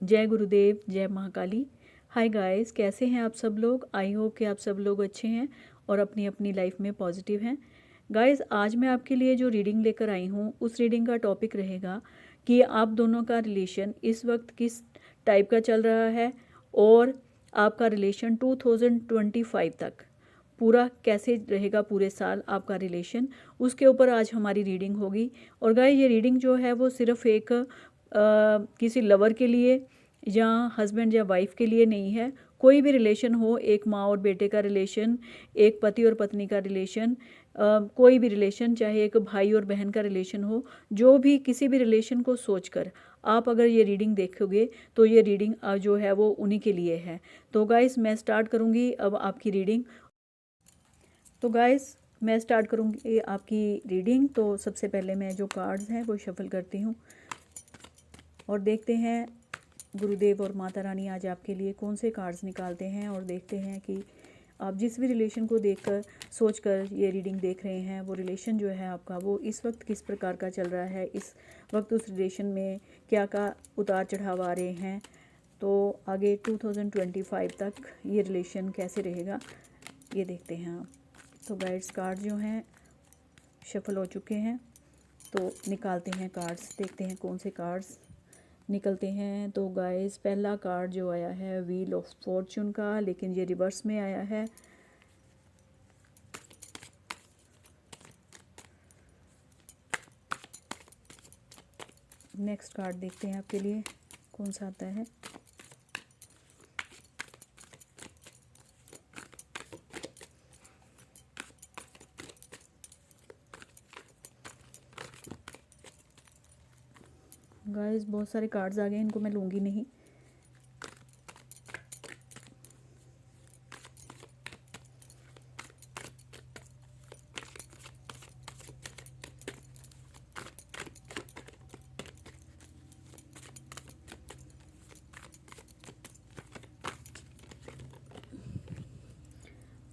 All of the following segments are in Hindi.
जय गुरुदेव, जय महाकाली। हाय गाइस, कैसे हैं आप सब लोग। आई होप कि आप सब लोग अच्छे हैं और अपनी अपनी लाइफ में पॉजिटिव हैं। गाइस, आज मैं आपके लिए जो रीडिंग लेकर आई हूँ उस रीडिंग का टॉपिक रहेगा कि आप दोनों का रिलेशन इस वक्त किस टाइप का चल रहा है और आपका रिलेशन 2025 तक पूरा कैसे रहेगा, पूरे साल आपका रिलेशन, उसके ऊपर आज हमारी रीडिंग होगी। और गाइस, ये रीडिंग जो है वो सिर्फ एक किसी लवर के लिए या हस्बैंड या वाइफ के लिए नहीं है। कोई भी रिलेशन हो, एक माँ और बेटे का रिलेशन, एक पति और पत्नी का रिलेशन, कोई भी रिलेशन, चाहे एक भाई और बहन का रिलेशन हो, जो भी किसी भी रिलेशन को सोचकर आप अगर ये रीडिंग देखोगे तो ये रीडिंग जो है वो उन्हीं के लिए है। तो गाइस, मैं स्टार्ट करूँगी अब आपकी रीडिंग। तो गाइस, मैं स्टार्ट करूँगी आपकी रीडिंग। तो सबसे पहले मैं जो कार्ड्स हैं वो शफल करती हूँ और देखते हैं गुरुदेव और माता रानी आज आपके लिए कौन से कार्ड्स निकालते हैं। और देखते हैं कि आप जिस भी रिलेशन को देखकर सोचकर ये रीडिंग देख रहे हैं, वो रिलेशन जो है आपका वो इस वक्त किस प्रकार का चल रहा है, इस वक्त उस रिलेशन में क्या क्या उतार चढ़ाव आ रहे हैं, तो आगे 2025 तक ये रिलेशन कैसे रहेगा ये देखते हैं आप। तो गाइड्स कार्ड जो हैं शफल हो चुके हैं, तो निकालते हैं कार्ड्स, देखते हैं कौन से कार्ड्स निकलते हैं। तो गाइस, पहला कार्ड जो आया है व्हील ऑफ फॉर्चून का, लेकिन ये रिवर्स में आया है। नेक्स्ट कार्ड देखते हैं आपके लिए कौन सा आता है। गाइस, बहुत सारे कार्ड्स आ गए, इनको मैं लूँगी नहीं।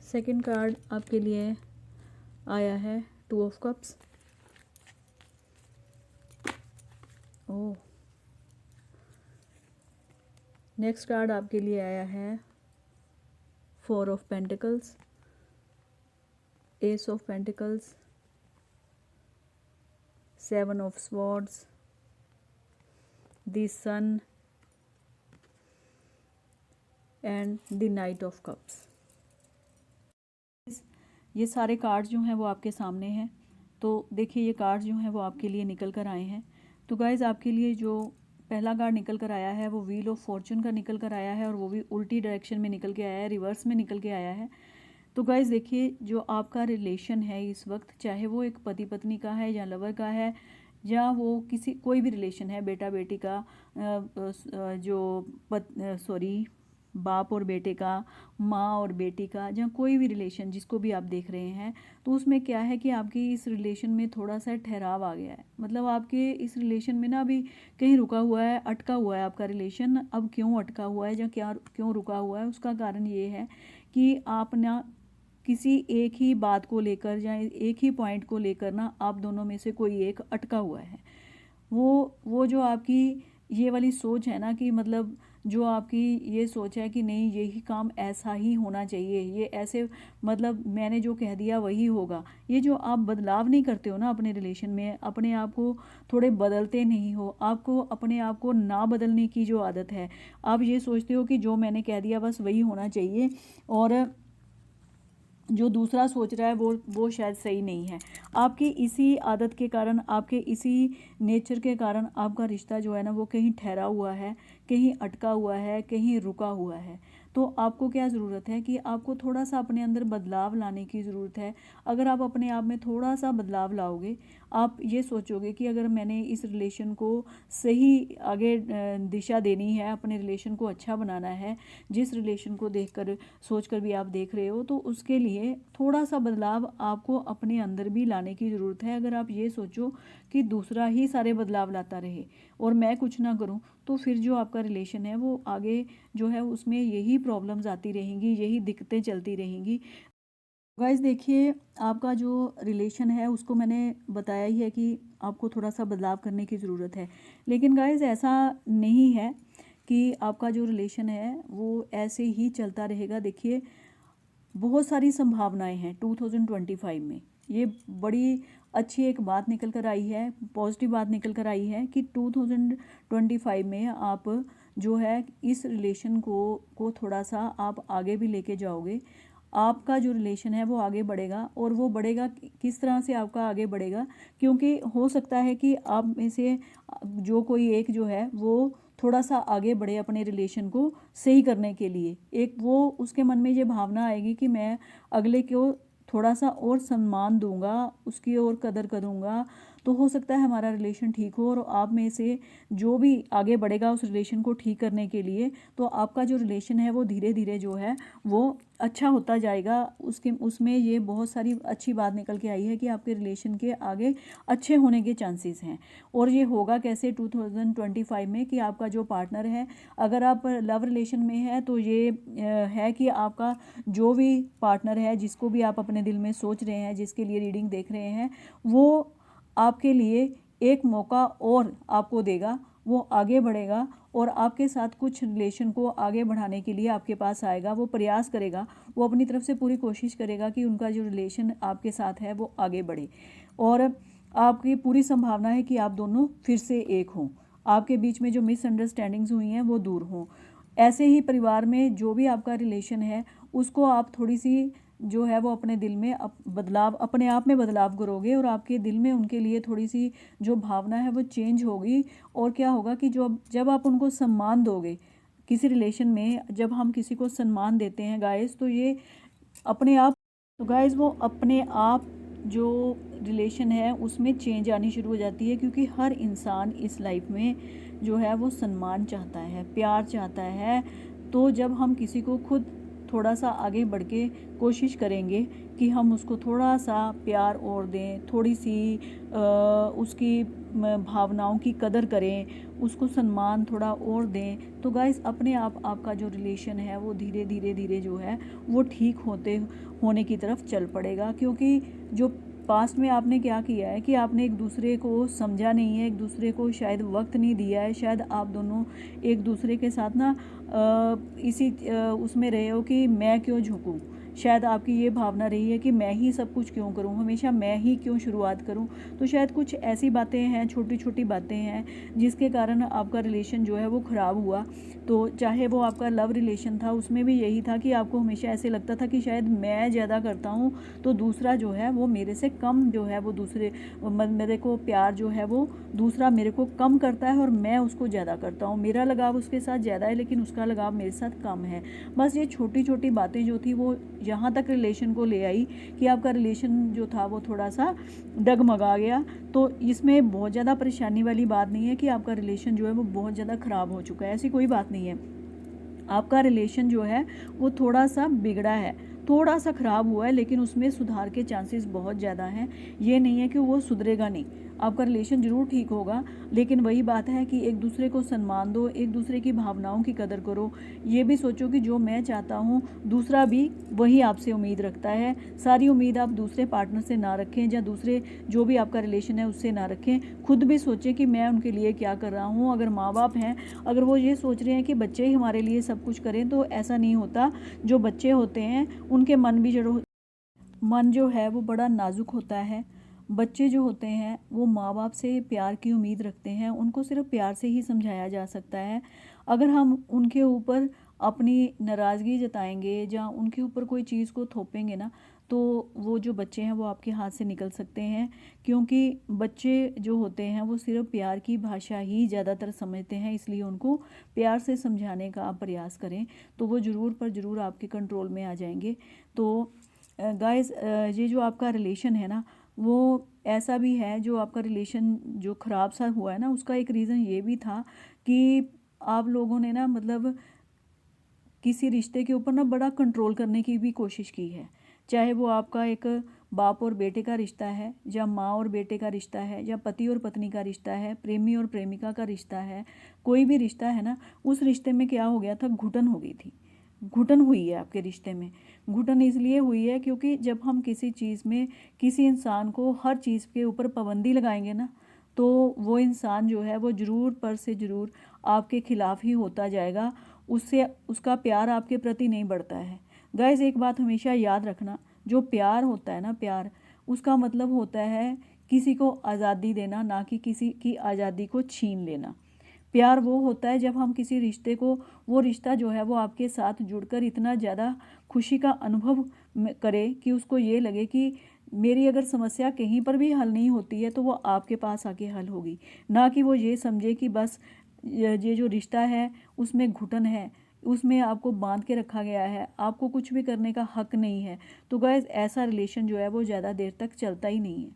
सेकंड कार्ड आपके लिए आया है two of cups. Oh, next card आपके लिए आया है four of pentacles, ace of pentacles, seven of swords, the sun and the knight of cups. ये सारे कार्ड्स जो हैं वो आपके सामने हैं। तो देखिए, ये कार्ड्स जो हैं वो आपके लिए निकल कर आए हैं। तो गाइज़, आपके लिए जो पहला कार्ड निकल कर आया है वो व्हील ऑफ फॉर्चून का निकल कर आया है और वो भी उल्टी डायरेक्शन में निकल के आया है, रिवर्स में निकल के आया है। तो गाइज़ देखिए, जो आपका रिलेशन है इस वक्त, चाहे वो एक पति पत्नी का है या लवर का है, या वो किसी कोई भी रिलेशन है, बेटा बेटी का, जो सॉरी बाप और बेटे का, माँ और बेटी का, या कोई भी रिलेशन जिसको भी आप देख रहे हैं, तो उसमें क्या है कि आपकी इस रिलेशन में थोड़ा सा ठहराव आ गया है। मतलब आपके इस रिलेशन में ना अभी कहीं रुका हुआ है, अटका हुआ है आपका रिलेशन। अब क्यों अटका हुआ है या क्या क्यों रुका हुआ है, उसका कारण ये है कि आप ना किसी एक ही बात को लेकर या एक ही पॉइंट को लेकर ना आप दोनों में से कोई एक अटका हुआ है। वो जो आपकी ये वाली सोच है ना कि मतलब जो आपकी ये सोच है कि नहीं, यही काम ऐसा ही होना चाहिए, ये ऐसे, मतलब मैंने जो कह दिया वही होगा, ये जो आप बदलाव नहीं करते हो ना अपने रिलेशन में, अपने आप को थोड़े बदलते नहीं हो, आपको अपने आप को ना बदलने की जो आदत है, आप ये सोचते हो कि जो मैंने कह दिया बस वही होना चाहिए और जो दूसरा सोच रहा है वो शायद सही नहीं है। आपकी इसी आदत के कारण, आपके इसी नेचर के कारण आपका रिश्ता जो है ना वो कहीं ठहरा हुआ है, कहीं अटका हुआ है, कहीं रुका हुआ है। तो आपको क्या ज़रूरत है कि आपको थोड़ा सा अपने अंदर बदलाव लाने की ज़रूरत है। अगर आप अपने आप में थोड़ा सा बदलाव लाओगे, आप ये सोचोगे कि अगर मैंने इस रिलेशन को सही आगे दिशा देनी है, अपने रिलेशन को अच्छा बनाना है, जिस रिलेशन को देखकर सोचकर भी आप देख रहे हो, तो उसके लिए थोड़ा सा बदलाव आपको अपने अंदर भी लाने की ज़रूरत है। अगर आप ये सोचो कि दूसरा ही सारे बदलाव लाता रहे और मैं कुछ ना करूं, तो फिर जो आपका रिलेशन है वो आगे जो है उसमें यही प्रॉब्लम्स आती रहेंगी, यही दिक्कतें चलती रहेंगी। गाइस देखिए, आपका जो रिलेशन है उसको मैंने बताया ही है कि आपको थोड़ा सा बदलाव करने की ज़रूरत है। लेकिन गाइस ऐसा नहीं है कि आपका जो रिलेशन है वो ऐसे ही चलता रहेगा। देखिए बहुत सारी संभावनाएं हैं 2025 में। ये बड़ी अच्छी एक बात निकल कर आई है, पॉजिटिव बात निकल कर आई है कि 2025 में आप जो है इस रिलेशन को थोड़ा सा आप आगे भी लेके जाओगे। आपका जो रिलेशन है वो आगे बढ़ेगा, और वो बढ़ेगा किस तरह से आपका आगे बढ़ेगा, क्योंकि हो सकता है कि आप में से जो कोई एक जो है वो थोड़ा सा आगे बढ़े अपने रिलेशन को सही करने के लिए। एक वो उसके मन में ये भावना आएगी कि मैं अगले को थोड़ा सा और सम्मान दूंगा, उसकी और कदर करूंगा, तो हो सकता है हमारा रिलेशन ठीक हो। और आप में से जो भी आगे बढ़ेगा उस रिलेशन को ठीक करने के लिए, तो आपका जो रिलेशन है वो धीरे धीरे जो है वो अच्छा होता जाएगा। उसमें ये बहुत सारी अच्छी बात निकल के आई है कि आपके रिलेशन के आगे अच्छे होने के चांसेस हैं। और ये होगा कैसे 2025 में कि आपका जो पार्टनर है, अगर आप लव रिलेशन में है तो ये है कि आपका जो भी पार्टनर है, जिसको भी आप अपने दिल में सोच रहे हैं, जिसके लिए रीडिंग देख रहे हैं, वो आपके लिए एक मौका और आपको देगा, वो आगे बढ़ेगा और आपके साथ कुछ रिलेशन को आगे बढ़ाने के लिए आपके पास आएगा। वो प्रयास करेगा, वो अपनी तरफ से पूरी कोशिश करेगा कि उनका जो रिलेशन आपके साथ है वो आगे बढ़े। और आपकी पूरी संभावना है कि आप दोनों फिर से एक हों, आपके बीच में जो मिसअंडरस्टैंडिंग्स हुई हैं वो दूर हों। ऐसे ही परिवार में जो भी आपका रिलेशन है उसको आप थोड़ी सी जो है वो अपने दिल में बदलाव, अपने आप में बदलाव करोगे, और आपके दिल में उनके लिए थोड़ी सी जो भावना है वो चेंज होगी। और क्या होगा कि जो जब आप उनको सम्मान दोगे, किसी रिलेशन में जब हम किसी को सम्मान देते हैं गाइस, तो ये अपने आप, तो गाइस वो अपने आप जो रिलेशन है उसमें चेंज आनी शुरू हो जाती है। क्योंकि हर इंसान इस लाइफ में जो है वो सम्मान चाहता है, प्यार चाहता है। तो जब हम किसी को खुद थोड़ा सा आगे बढ़ के कोशिश करेंगे कि हम उसको थोड़ा सा प्यार और दें, थोड़ी सी उसकी भावनाओं की कदर करें, उसको सम्मान थोड़ा और दें, तो गाइस अपने आप आपका जो रिलेशन है वो धीरे धीरे धीरे जो है वो ठीक होने की तरफ चल पड़ेगा। क्योंकि जो पास्ट में आपने क्या किया है कि आपने एक दूसरे को समझा नहीं है, एक दूसरे को शायद वक्त नहीं दिया है। शायद आप दोनों एक दूसरे के साथ ना इसी उसमें रहे हो कि मैं क्यों झुकूं। शायद आपकी ये भावना रही है कि मैं ही सब कुछ क्यों करूं, हमेशा मैं ही क्यों शुरुआत करूं। तो शायद कुछ ऐसी बातें हैं, छोटी छोटी बातें हैं, जिसके कारण आपका रिलेशन जो है वो ख़राब हुआ। तो चाहे वो आपका लव रिलेशन था, उसमें भी यही था कि आपको हमेशा ऐसे लगता था कि शायद मैं ज़्यादा करता हूँ तो दूसरा जो है वो मेरे से कम जो है वो दूसरे मेरे को प्यार जो है वो दूसरा मेरे को कम करता है और मैं उसको ज़्यादा करता हूँ। मेरा लगाव उसके साथ ज़्यादा है लेकिन उसका लगाव मेरे साथ कम है। बस ये छोटी छोटी बातें जो थी वो यहाँ तक रिलेशन को ले आई कि आपका रिलेशन जो था वो थोड़ा सा डगमगा गया। तो इसमें बहुत ज़्यादा परेशानी वाली बात नहीं है कि आपका रिलेशन जो है वो बहुत ज़्यादा ख़राब हो चुका है, ऐसी कोई बात नहीं है। आपका रिलेशन जो है वो थोड़ा सा बिगड़ा है, थोड़ा सा ख़राब हुआ है, लेकिन उसमें सुधार के चांसेस बहुत ज़्यादा हैं। ये नहीं है कि वो सुधरेगा नहीं, आपका रिलेशन ज़रूर ठीक होगा। लेकिन वही बात है कि एक दूसरे को सम्मान दो, एक दूसरे की भावनाओं की कदर करो। ये भी सोचो कि जो मैं चाहता हूँ दूसरा भी वही आपसे उम्मीद रखता है। सारी उम्मीद आप दूसरे पार्टनर से ना रखें, या दूसरे जो भी आपका रिलेशन है उससे ना रखें। खुद भी सोचें कि मैं उनके लिए क्या कर रहा हूँ। अगर माँ बाप हैं, अगर वो ये सोच रहे हैं कि बच्चे ही हमारे लिए सब कुछ करें, तो ऐसा नहीं होता। जो बच्चे होते हैं उनके मन जो है वो बड़ा नाजुक होता है। बच्चे जो होते हैं वो माँ बाप से प्यार की उम्मीद रखते हैं, उनको सिर्फ प्यार से ही समझाया जा सकता है। अगर हम उनके ऊपर अपनी नाराज़गी जताएंगे या उनके ऊपर कोई चीज़ को थोपेंगे ना, तो वो जो बच्चे हैं वो आपके हाथ से निकल सकते हैं। क्योंकि बच्चे जो होते हैं वो सिर्फ प्यार की भाषा ही ज़्यादातर समझते हैं, इसलिए उनको प्यार से समझाने का आप प्रयास करें तो वो ज़रूर पर ज़रूर आपके कंट्रोल में आ जाएंगे। तो गाइस ये जो आपका रिलेशन है ना, वो ऐसा भी है, जो आपका रिलेशन जो ख़राब सा हुआ है ना, उसका एक रीज़न ये भी था कि आप लोगों ने ना मतलब किसी रिश्ते के ऊपर ना बड़ा कंट्रोल करने की भी कोशिश की है। चाहे वो आपका एक बाप और बेटे का रिश्ता है, या माँ और बेटे का रिश्ता है, या पति और पत्नी का रिश्ता है, प्रेमी और प्रेमिका का रिश्ता है, कोई भी रिश्ता है ना, उस रिश्ते में क्या हो गया था, घुटन हो गई थी। घुटन हुई है आपके रिश्ते में। घुटन इसलिए हुई है क्योंकि जब हम किसी चीज़ में किसी इंसान को हर चीज़ के ऊपर पाबंदी लगाएंगे ना, तो वो इंसान जो है वो ज़रूर पर से ज़रूर आपके खिलाफ ही होता जाएगा, उससे उसका प्यार आपके प्रति नहीं बढ़ता है। गाइस एक बात हमेशा याद रखना, जो प्यार होता है ना, प्यार उसका मतलब होता है किसी को आज़ादी देना, ना कि किसी की आज़ादी को छीन लेना। प्यार वो होता है जब हम किसी रिश्ते को, वो रिश्ता जो है वो आपके साथ जुड़कर इतना ज़्यादा खुशी का अनुभव करे कि उसको ये लगे कि मेरी अगर समस्या कहीं पर भी हल नहीं होती है तो वो आपके पास आके हल होगी, ना कि वो ये समझे कि बस ये जो रिश्ता है उसमें घुटन है, उसमें आपको बांध के रखा गया है, आपको कुछ भी करने का हक नहीं है। तो गाइस ऐसा रिलेशन जो है वो ज़्यादा देर तक चलता ही नहीं है।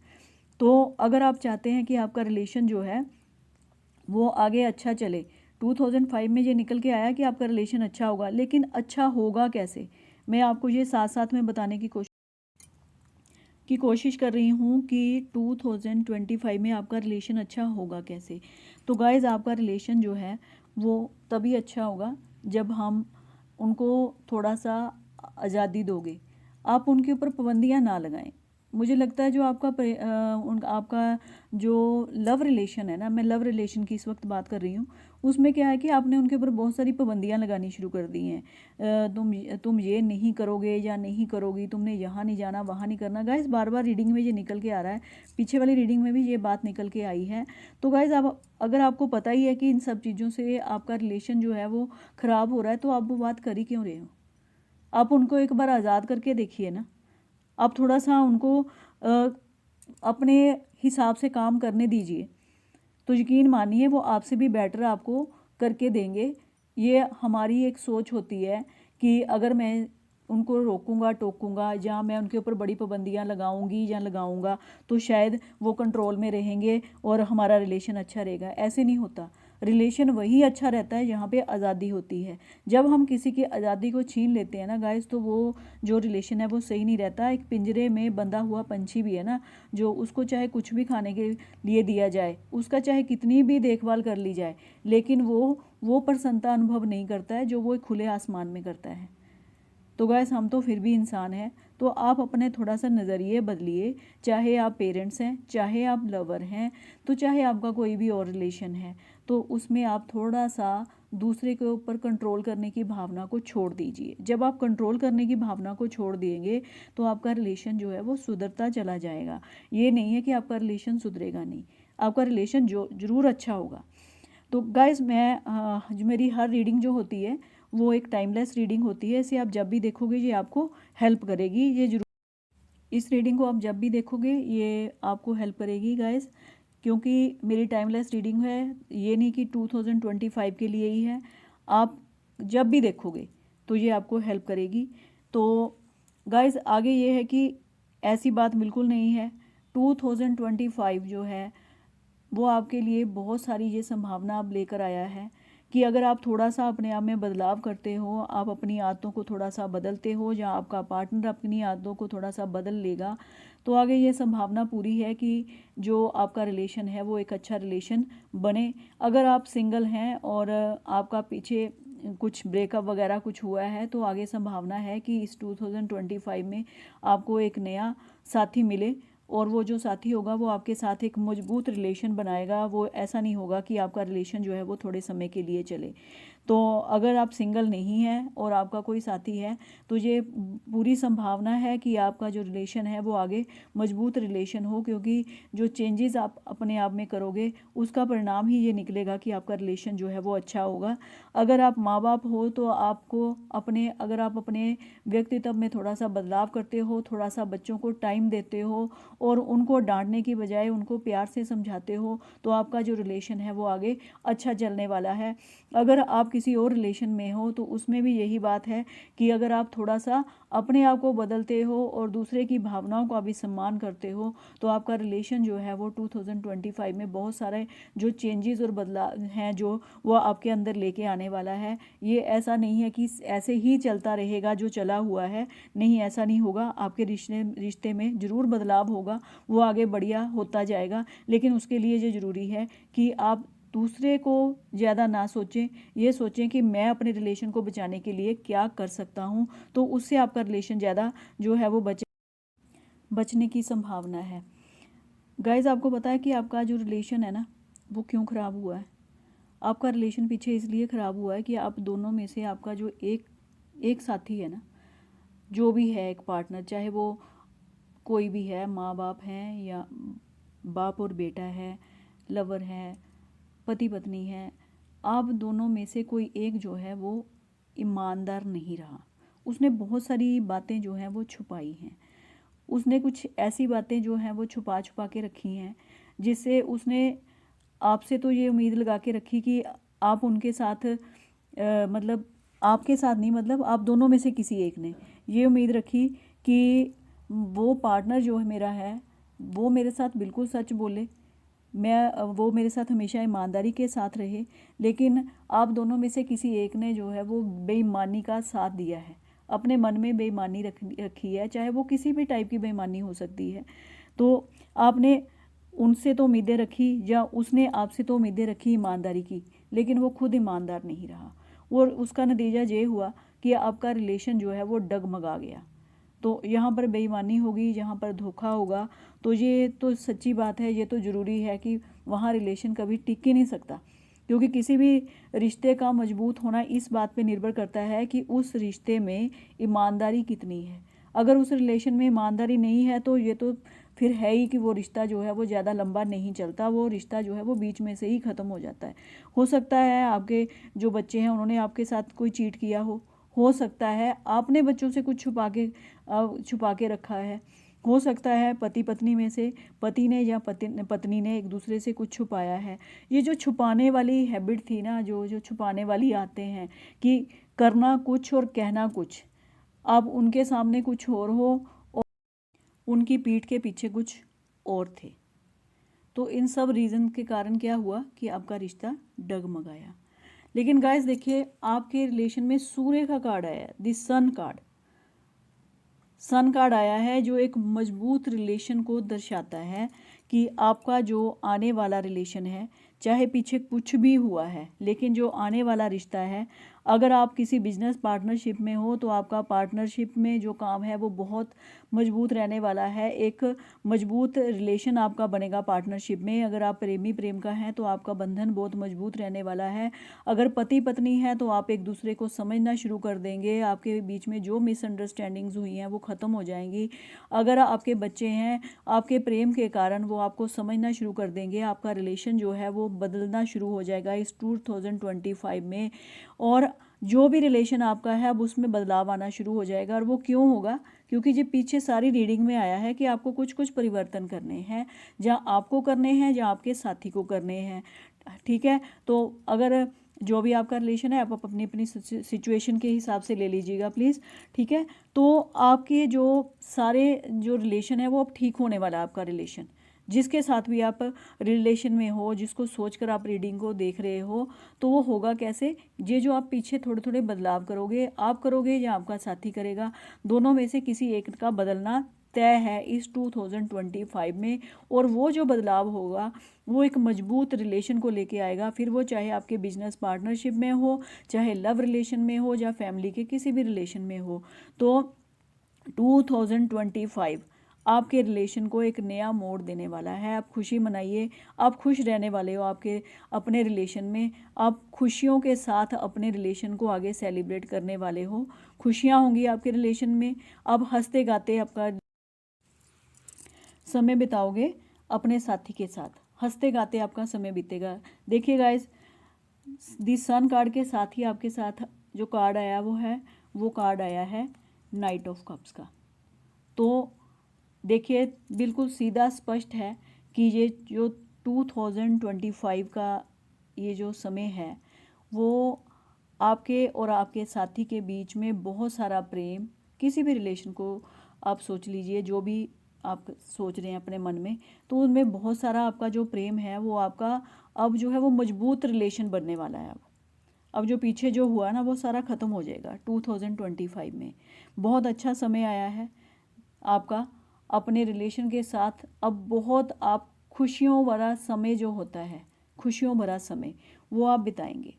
तो अगर आप चाहते हैं कि आपका रिलेशन जो है वो आगे अच्छा चले, 2005 में ये निकल के आया कि आपका रिलेशन अच्छा होगा, लेकिन अच्छा होगा कैसे, मैं आपको ये साथ साथ में बताने की कोशिश कर रही हूँ कि 2025 में आपका रिलेशन अच्छा होगा कैसे। तो गाइज़ आपका रिलेशन जो है वो तभी अच्छा होगा जब हम उनको थोड़ा सा आज़ादी दोगे, आप उनके ऊपर पाबंदियाँ ना लगाएं। मुझे लगता है जो आपका जो लव रिलेशन है ना, मैं लव रिलेशन की इस वक्त बात कर रही हूँ, उसमें क्या है कि आपने उनके ऊपर बहुत सारी पाबंदियाँ लगानी शुरू कर दी हैं। तुम ये नहीं करोगे या नहीं करोगी, तुमने यहाँ नहीं जाना, वहाँ नहीं करना। गाइस बार बार रीडिंग में ये निकल के आ रहा है, पीछे वाली रीडिंग में भी ये बात निकल के आई है। तो गाइस आप अगर आपको पता ही है कि इन सब चीज़ों से आपका रिलेशन जो है वो ख़राब हो रहा है, तो आप वो बात कर ही क्यों रहे हो? आप उनको एक बार आज़ाद करके देखिए ना, आप थोड़ा सा उनको अपने हिसाब से काम करने दीजिए, तो यकीन मानिए वो आपसे भी बेटर आपको करके देंगे। ये हमारी एक सोच होती है कि अगर मैं उनको रोकूंगा टोकूंगा या मैं उनके ऊपर बड़ी पाबंदियां लगाऊंगी या लगाऊंगा तो शायद वो कंट्रोल में रहेंगे और हमारा रिलेशन अच्छा रहेगा। ऐसे नहीं होता। रिलेशन वही अच्छा रहता है जहाँ पे आज़ादी होती है। जब हम किसी की आज़ादी को छीन लेते हैं ना गाइस, तो वो जो रिलेशन है वो सही नहीं रहता। एक पिंजरे में बंधा हुआ पंछी भी है ना, जो उसको चाहे कुछ भी खाने के लिए दिया जाए, उसका चाहे कितनी भी देखभाल कर ली जाए, लेकिन वो प्रसन्नता अनुभव नहीं करता है जो वो खुले आसमान में करता है। तो गैस हम तो फिर भी इंसान हैं, तो आप अपने थोड़ा सा नज़रिए बदलिए। चाहे आप पेरेंट्स हैं, चाहे आप लवर हैं, तो चाहे आपका कोई भी और रिलेशन है, तो उसमें आप थोड़ा सा दूसरे के ऊपर कंट्रोल करने की भावना को छोड़ दीजिए। जब आप कंट्रोल करने की भावना को छोड़ देंगे तो आपका रिलेशन जो है वो सुधरता चला जाएगा। ये नहीं है कि आपका रिलेशन सुधरेगा नहीं, आपका रिलेशन जो ज़रूर अच्छा होगा। तो गाइस मेरी हर रीडिंग जो होती है वो एक टाइमलेस रीडिंग होती है। इसे आप जब भी देखोगे ये आपको हेल्प करेगी, ये जरूर इस रीडिंग को आप जब भी देखोगे ये आपको हेल्प करेगी गाइस, क्योंकि मेरी टाइमलेस रीडिंग है। ये नहीं कि 2025 के लिए ही है, आप जब भी देखोगे तो ये आपको हेल्प करेगी। तो गाइस आगे ये है कि ऐसी बात बिल्कुल नहीं है। 2025 जो है वो आपके लिए बहुत सारी ये संभावना अब लेकर आया है कि अगर आप थोड़ा सा अपने आप में बदलाव करते हो, आप अपनी आदतों को थोड़ा सा बदलते हो या आपका पार्टनर अपनी आदतों को थोड़ा सा बदल लेगा, तो आगे ये संभावना पूरी है कि जो आपका रिलेशन है वो एक अच्छा रिलेशन बने। अगर आप सिंगल हैं और आपका पीछे कुछ ब्रेकअप वगैरह कुछ हुआ है, तो आगे संभावना है कि इस 2025 में आपको एक नया साथी मिले और वो जो साथी होगा वो आपके साथ एक मजबूत रिलेशन बनाएगा। वो ऐसा नहीं होगा कि आपका रिलेशन जो है वो थोड़े समय के लिए चले। तो अगर आप सिंगल नहीं हैं और आपका कोई साथी है, तो ये पूरी संभावना है कि आपका जो रिलेशन है वो आगे मजबूत रिलेशन हो, क्योंकि जो चेंजेस आप अपने आप में करोगे उसका परिणाम ही ये निकलेगा कि आपका रिलेशन जो है वो अच्छा होगा। अगर आप माँ बाप हो तो आपको अगर आप अपने व्यक्तित्व में थोड़ा सा बदलाव करते हो, थोड़ा सा बच्चों को टाइम देते हो और उनको डांटने की बजाय उनको प्यार से समझाते हो, तो आपका जो रिलेशन है वो आगे अच्छा चलने वाला है। अगर आप किसी और रिलेशन में हो तो उसमें भी यही बात है कि अगर आप थोड़ा सा अपने आप को बदलते हो और दूसरे की भावनाओं का भी सम्मान करते हो, तो आपका रिलेशन जो है वो 2025 में बहुत सारे जो चेंजेस और बदलाव हैं जो वो आपके अंदर लेके आने वाला है। ये ऐसा नहीं है कि ऐसे ही चलता रहेगा जो चला हुआ है, नहीं ऐसा नहीं होगा। आपके रिश्ते में ज़रूर बदलाव होगा, वो आगे बढ़िया होता जाएगा, लेकिन उसके लिए ये ज़रूरी है कि आप दूसरे को ज़्यादा ना सोचें, ये सोचें कि मैं अपने रिलेशन को बचाने के लिए क्या कर सकता हूँ, तो उससे आपका रिलेशन ज़्यादा जो है वो बचने की संभावना है। गाइज आपको पता है कि आपका जो रिलेशन है ना वो क्यों ख़राब हुआ है? आपका रिलेशन पीछे इसलिए ख़राब हुआ है कि आप दोनों में से आपका जो एक साथी है ना, जो भी है एक पार्टनर, चाहे वो कोई भी है, माँ बाप हैं या बाप और बेटा है, लवर है, पति पत्नी है, आप दोनों में से कोई एक जो है वो ईमानदार नहीं रहा। उसने बहुत सारी बातें जो हैं वो छुपाई हैं। उसने कुछ ऐसी बातें जो हैं वो छुपा छुपा के रखी हैं, जिससे उसने आपसे तो ये उम्मीद लगा के रखी कि आप उनके साथ मतलब आपके साथ नहीं, मतलब आप दोनों में से किसी एक ने ये उम्मीद रखी कि वो पार्टनर जो है मेरा है वो मेरे साथ बिल्कुल सच बोले, वो मेरे साथ हमेशा ईमानदारी के साथ रहे। लेकिन आप दोनों में से किसी एक ने जो है वो बेईमानी का साथ दिया है, अपने मन में बेईमानी रखी है, चाहे वो किसी भी टाइप की बेईमानी हो सकती है। तो आपने उनसे तो उम्मीदें रखी या उसने आपसे तो उम्मीदें रखी ईमानदारी की, लेकिन वो खुद ईमानदार नहीं रहा और उसका नतीजा ये हुआ कि आपका रिलेशन जो है वो डगमगा गया। तो यहाँ पर बेईमानी होगी, यहाँ पर धोखा होगा, तो ये तो सच्ची बात है, ये तो ज़रूरी है कि वहाँ रिलेशन कभी टिक ही नहीं सकता। क्योंकि किसी भी रिश्ते का मजबूत होना इस बात पे निर्भर करता है कि उस रिश्ते में ईमानदारी कितनी है। अगर उस रिलेशन में ईमानदारी नहीं है तो ये तो फिर है ही कि वो रिश्ता जो है वो ज़्यादा लंबा नहीं चलता, वो रिश्ता जो है वो बीच में से ही ख़त्म हो जाता है। हो सकता है आपके जो बच्चे हैं उन्होंने आपके साथ कोई चीट किया हो सकता है आपने बच्चों से कुछ छुपा के रखा है, हो सकता है पति पत्नी में से पति ने या पत्नी ने एक दूसरे से कुछ छुपाया है। ये जो छुपाने वाली हैबिट थी ना, जो छुपाने वाली आते हैं कि करना कुछ और कहना कुछ, अब उनके सामने कुछ और हो और उनकी पीठ के पीछे कुछ और थे। तो इन सब रीज़न के कारण क्या हुआ कि आपका रिश्ता डगमगाया। लेकिन गाइस देखिए, आपके रिलेशन में सूर्य का कार्ड आया है, द सन कार्ड आया है, जो एक मजबूत रिलेशन को दर्शाता है कि आपका जो आने वाला रिलेशन है, चाहे पीछे कुछ भी हुआ है, लेकिन जो आने वाला रिश्ता है, अगर आप किसी बिजनेस पार्टनरशिप में हो तो आपका पार्टनरशिप में जो काम है वो बहुत मजबूत रहने वाला है। एक मजबूत रिलेशन आपका बनेगा पार्टनरशिप में। अगर आप प्रेम का हैं तो आपका बंधन बहुत मजबूत रहने वाला है। अगर पति पत्नी है तो आप एक दूसरे को समझना शुरू कर देंगे, आपके बीच में जो मिसअंडरस्टैंडिंग्स हुई हैं वो ख़त्म हो जाएंगी। अगर आपके बच्चे हैं, आपके प्रेम के कारण वो आपको समझना शुरू कर देंगे, आपका रिलेशन जो है वो बदलना शुरू हो जाएगा इस 2025 में। और जो भी रिलेशन आपका है अब उसमें बदलाव आना शुरू हो जाएगा। और वो क्यों होगा? क्योंकि ये पीछे सारी रीडिंग में आया है कि आपको कुछ कुछ परिवर्तन करने हैं, जहाँ आपको करने हैं, जहाँ आपके साथी को करने हैं। ठीक है, तो अगर जो भी आपका रिलेशन है आप अपनी अपनी सिचुएशन के हिसाब से ले लीजिएगा प्लीज़। ठीक है, तो आपके जो सारे जो रिलेशन है वो अब ठीक होने वाला है। आपका रिलेशन जिसके साथ भी आप रिलेशन में हो, जिसको सोचकर आप रीडिंग को देख रहे हो, तो वो होगा कैसे? ये जो आप पीछे थोड़े थोड़े बदलाव करोगे, आप करोगे या आपका साथी करेगा, दोनों में से किसी एक का बदलना तय है इस 2025 में। और वो जो बदलाव होगा वो एक मजबूत रिलेशन को लेके आएगा। फिर वो चाहे आपके बिजनेस पार्टनरशिप में हो, चाहे लव रिलेशन में हो, या फैमिली के किसी भी रिलेशन में हो। तो 2025 आपके रिलेशन को एक नया मोड़ देने वाला है। आप खुशी मनाइए, आप खुश रहने वाले हो आपके अपने रिलेशन में। आप खुशियों के साथ अपने रिलेशन को आगे सेलिब्रेट करने वाले हो। खुशियाँ होंगी आपके रिलेशन में। आप हंसते गाते आपका समय बिताओगे अपने साथी के साथ, हंसते गाते आपका समय बीतेगा। देखिए गाइस, दी सन कार्ड के साथ ही आपके साथ जो कार्ड आया वो कार्ड आया है नाइट ऑफ कप्स का। तो देखिए बिल्कुल सीधा स्पष्ट है कि ये जो 2025 का ये जो समय है वो आपके और आपके साथी के बीच में बहुत सारा प्रेम, किसी भी रिलेशन को आप सोच लीजिए, जो भी आप सोच रहे हैं अपने मन में, तो उनमें बहुत सारा आपका जो प्रेम है वो आपका अब जो है वो मजबूत रिलेशन बनने वाला है। अब जो पीछे जो हुआ ना वो सारा ख़त्म हो जाएगा 2025 में। बहुत अच्छा समय आया है आपका अपने रिलेशन के साथ। अब बहुत आप खुशियों भरा समय जो होता है, खुशियों भरा समय वो आप बिताएंगे।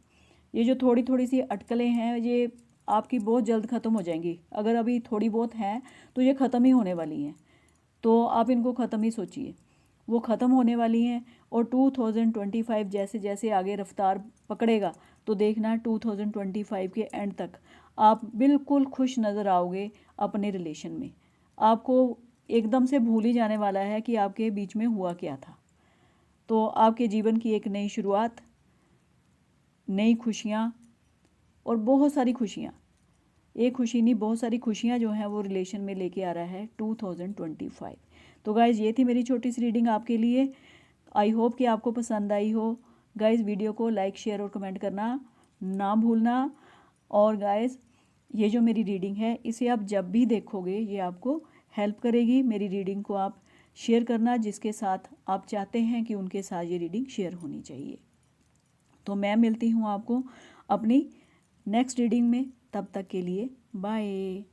ये जो थोड़ी थोड़ी सी अटकलें हैं ये आपकी बहुत जल्द ख़त्म हो जाएंगी। अगर अभी थोड़ी बहुत हैं तो ये ख़त्म ही होने वाली हैं, तो आप इनको ख़त्म ही सोचिए। वो ख़त्म होने वाली हैं और 2025 जैसे जैसे आगे रफ्तार पकड़ेगा तो देखना 2025 के एंड तक आप बिल्कुल खुश नज़र आओगे अपने रिलेशन में। आपको एकदम से भूल ही जाने वाला है कि आपके बीच में हुआ क्या था। तो आपके जीवन की एक नई शुरुआत, नई खुशियाँ और बहुत सारी खुशियाँ, एक खुशी नहीं बहुत सारी खुशियाँ जो हैं वो रिलेशन में लेके आ रहा है 2025। तो गाइज़ ये थी मेरी छोटी सी रीडिंग आपके लिए। आई होप कि आपको पसंद आई हो। गाइज़ वीडियो को लाइक शेयर और कमेंट करना ना भूलना। और गाइज़ ये जो मेरी रीडिंग है इसे आप जब भी देखोगे ये आपको हेल्प करेगी। मेरी रीडिंग को आप शेयर करना जिसके साथ आप चाहते हैं कि उनके साथ ये रीडिंग शेयर होनी चाहिए। तो मैं मिलती हूँ आपको अपनी नेक्स्ट रीडिंग में, तब तक के लिए बाय।